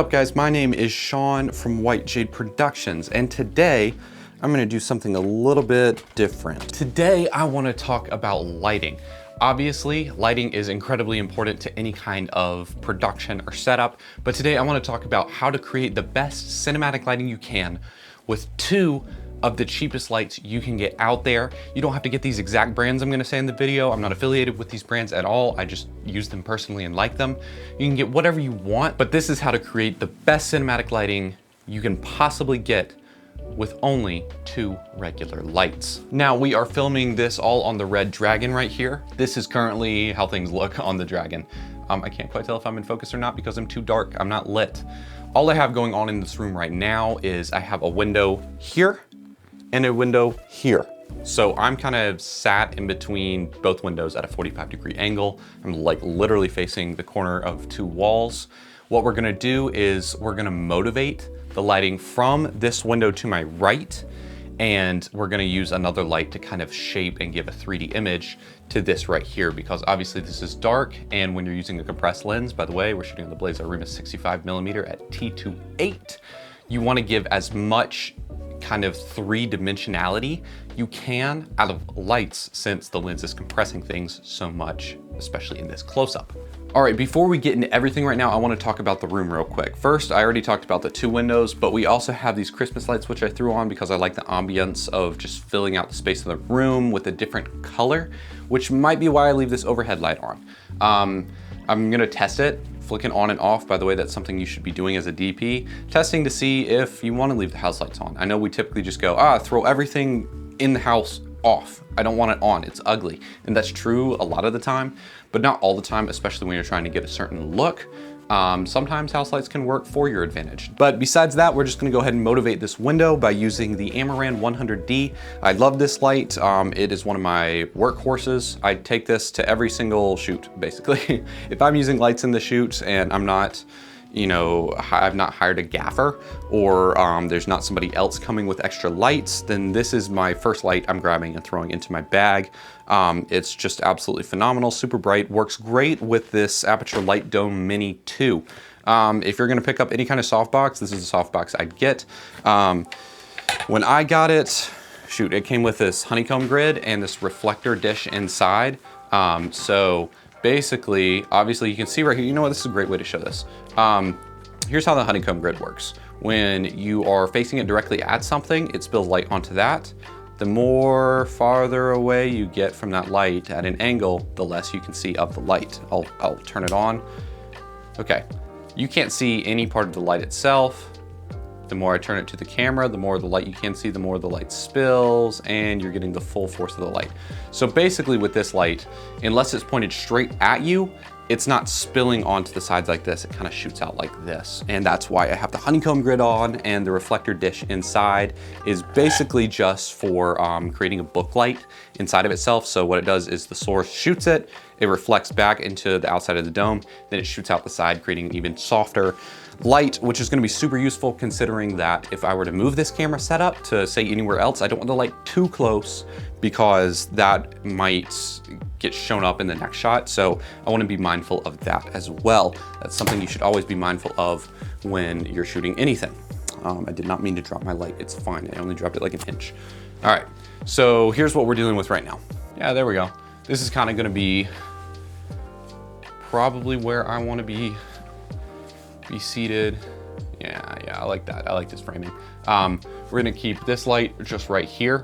What's up guys, my name is Sean from White Jade Productions, and today I'm gonna do something a little bit different. Today I wanna talk about lighting. Obviously, lighting is incredibly important to any kind of production or setup, but today I wanna talk about how to create the best cinematic lighting you can with two of the cheapest lights you can get out there. You don't have to get these exact brands I'm gonna say in the video. I'm not affiliated with these brands at all. I just use them personally and like them. You can get whatever you want, but this is how to create the best cinematic lighting you can possibly get with only two regular lights. Now we are filming this all on the Red Dragon right here. This is currently how things look on the Dragon. I can't quite tell if I'm in focus or not because I'm too dark, I'm not lit. All I have going on in this room right now is I have a window here and a window here. So I'm kind of sat in between both windows at a 45-degree angle. I'm like literally facing the corner of two walls. What we're gonna do is we're gonna motivate the lighting from this window to my right, and we're gonna use another light to kind of shape and give a 3D image to this right here, because obviously this is dark, and when you're using a compressed lens, by the way, we're shooting on the Blaze Arima 65mm at T2.8, you wanna give as much kind of three-dimensionality you can out of lights, since the lens is compressing things so much, especially in this close-up. All right, before we get into everything right now, I want to talk about the room real quick. First, I already talked about the two windows, but we also have these Christmas lights, which I threw on because I like the ambience of just filling out the space of the room with a different color, which might be why I leave this overhead light on. I'm gonna test it, flicking on and off. By the way, that's something you should be doing as a DP, testing to see if you want to leave the house lights on. I know we typically just go, throw everything in the house off. I don't want it on, it's ugly. And that's true a lot of the time, but not all the time, especially when you're trying to get a certain look. Sometimes house lights can work for your advantage. But besides that, we're just gonna go ahead and motivate this window by using the Amaran 100D. I love this light. It is one of my workhorses. I take this to every single shoot, basically. If I'm using lights in the shoot and I'm not, I've not hired a gaffer, or there's not somebody else coming with extra lights, then this is my first light I'm grabbing and throwing into my bag. It's just absolutely phenomenal, super bright, works great with this Aputure Light Dome Mini 2. If you're gonna pick up any kind of softbox, this is the softbox I'd get. When I got it, it came with this honeycomb grid and this reflector dish inside. So basically, obviously you can see right here, you know what, this is a great way to show this. Here's how the honeycomb grid works. When you are facing it directly at something, it spills light onto that. The more farther away you get from that light at an angle, the less you can see of the light. I'll turn it on. Okay, you can't see any part of the light itself. The more I turn it to the camera, the more the light you can see, the more the light spills, and you're getting the full force of the light. So basically with this light, unless it's pointed straight at you, it's not spilling onto the sides like this. It kind of shoots out like this. And that's why I have the honeycomb grid on, and the reflector dish inside is basically just for creating a book light inside of itself. So what it does is the source shoots it, it reflects back into the outside of the dome, then it shoots out the side, creating an even softer light, which is gonna be super useful considering that if I were to move this camera setup to say anywhere else, I don't want the light too close because that might get shown up in the next shot. So I wanna be mindful of that as well. That's something you should always be mindful of when you're shooting anything. I did not mean to drop my light, it's fine. I only dropped it like an inch. All right, so here's what we're dealing with right now. Yeah, there we go. This is kind of gonna be probably where I wanna be seated. Yeah, I like that. I like this framing. We're gonna keep this light just right here,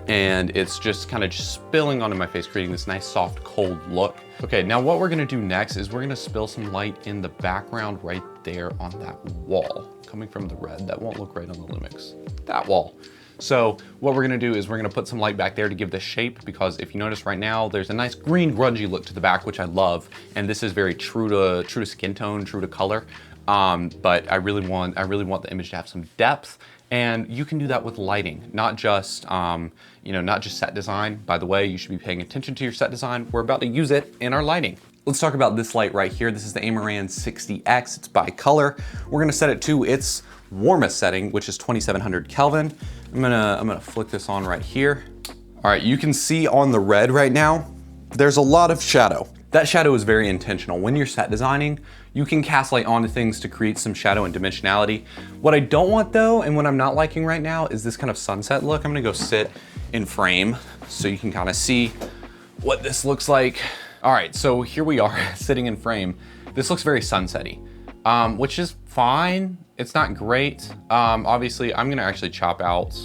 and it's just kind of spilling onto my face, creating this nice, soft, cold look. Okay, now what we're gonna do next is we're gonna spill some light in the background right there on that wall, coming from the red. That won't look right on the Lumix. That wall. So what we're gonna do is we're gonna put some light back there to give this shape, because if you notice right now, there's a nice green grungy look to the back, which I love. And this is very true to skin tone, true to color. But I really want the image to have some depth. And you can do that with lighting, not just, not just set design. By the way, you should be paying attention to your set design. We're about to use it in our lighting. Let's talk about this light right here. This is the Amaran 60X, it's bi-color. We're gonna set it to its warmest setting, which is 2700 Kelvin. I'm gonna flick this on right here. All right, you can see on the red right now, there's a lot of shadow. That shadow is very intentional. When you're set designing, You can cast light onto things to create some shadow and dimensionality. What I don't want though, and what I'm not liking right now, is this kind of sunset look. I'm gonna go sit in frame so you can kind of see what this looks like. All right, so here we are sitting in frame. This looks very sunsetty, which is fine. It's not great. Obviously, I'm gonna actually chop out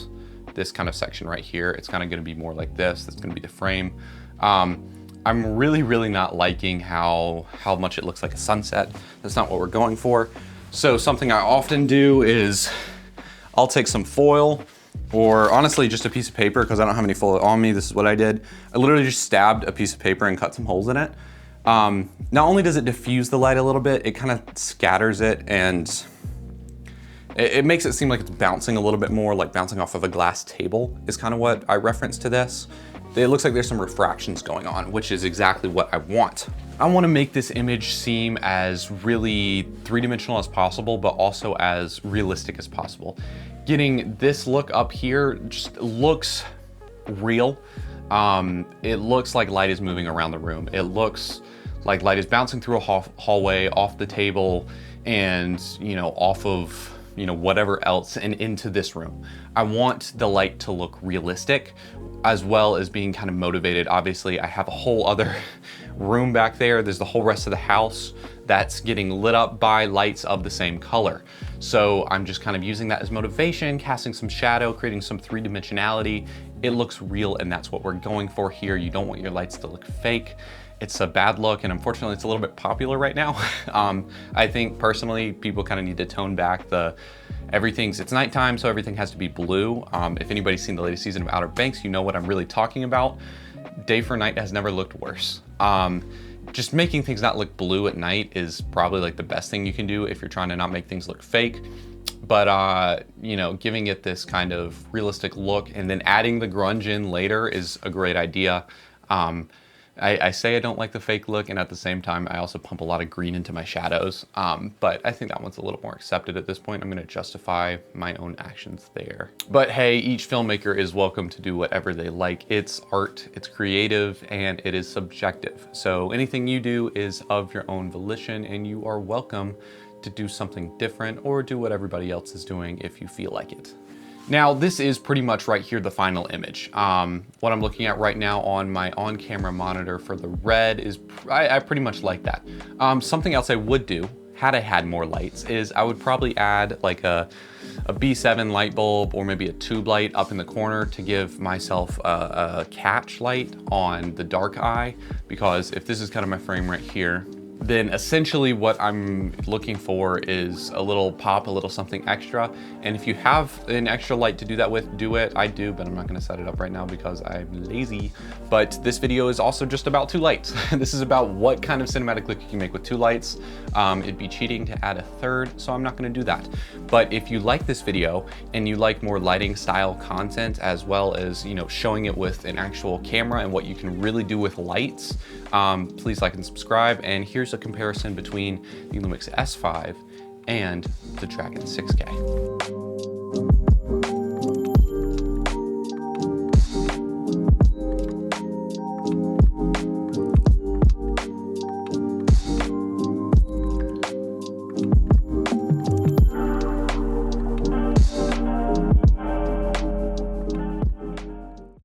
this kind of section right here. It's kind of gonna be more like this. That's gonna be the frame. I'm really not liking how much it looks like a sunset. That's not what we're going for. So something I often do is I'll take some foil, or honestly just a piece of paper, because I don't have any foil on me. This is what I did. I literally just stabbed a piece of paper and cut some holes in it. Not only does it diffuse the light a little bit, it kind of scatters it, and it makes it seem like it's bouncing a little bit more, like bouncing off of a glass table is kind of what I reference to this. It looks like there's some refractions going on, which is exactly what I want. I want to make this image seem as really three-dimensional as possible, but also as realistic as possible. Getting this look up here just looks real. It looks like light is moving around the room. It looks like light is bouncing through a hallway, off the table, and off of whatever else, and into this room. I want the light to look realistic, as well as being kind of motivated. Obviously, I have a whole other room back there. There's the whole rest of the house that's getting lit up by lights of the same color. So I'm just kind of using that as motivation, casting some shadow, creating some three-dimensionality. It looks real, and that's what we're going for here. You don't want your lights to look fake. It's a bad look, and unfortunately it's a little bit popular right now. I think personally people kind of need to tone back it's nighttime, so everything has to be blue. If anybody's seen the latest season of Outer Banks, you know what I'm really talking about. Day for night has never looked worse. Just making things not look blue at night is probably like the best thing you can do if you're trying to not make things look fake. But giving it this kind of realistic look and then adding the grunge in later is a great idea. I say I don't like the fake look, and at the same time, I also pump a lot of green into my shadows. But I think that one's a little more accepted at this point. I'm gonna justify my own actions there. But hey, each filmmaker is welcome to do whatever they like. It's art, it's creative, and it is subjective. So anything you do is of your own volition, and you are welcome to do something different or do what everybody else is doing if you feel like it. Now, this is pretty much right here the final image. What I'm looking at right now on my on-camera monitor for the red is, I pretty much like that. Something else I would do, had I had more lights, is I would probably add like a B7 light bulb or maybe a tube light up in the corner to give myself a catch light on the dark eye, because if this is kind of my frame right here, then essentially what I'm looking for is a little pop, a little something extra. And if you have an extra light to do that with, do it. I do, but I'm not gonna set it up right now because I'm lazy. But this video is also just about 2 lights. This is about what kind of cinematic look you can make with 2 lights. It'd be cheating to add a third, so I'm not gonna do that. But if you like this video and you like more lighting style content, as well as showing it with an actual camera and what you can really do with lights, please like and subscribe. And here's a comparison between the Lumix S5 and the Dragon 6K.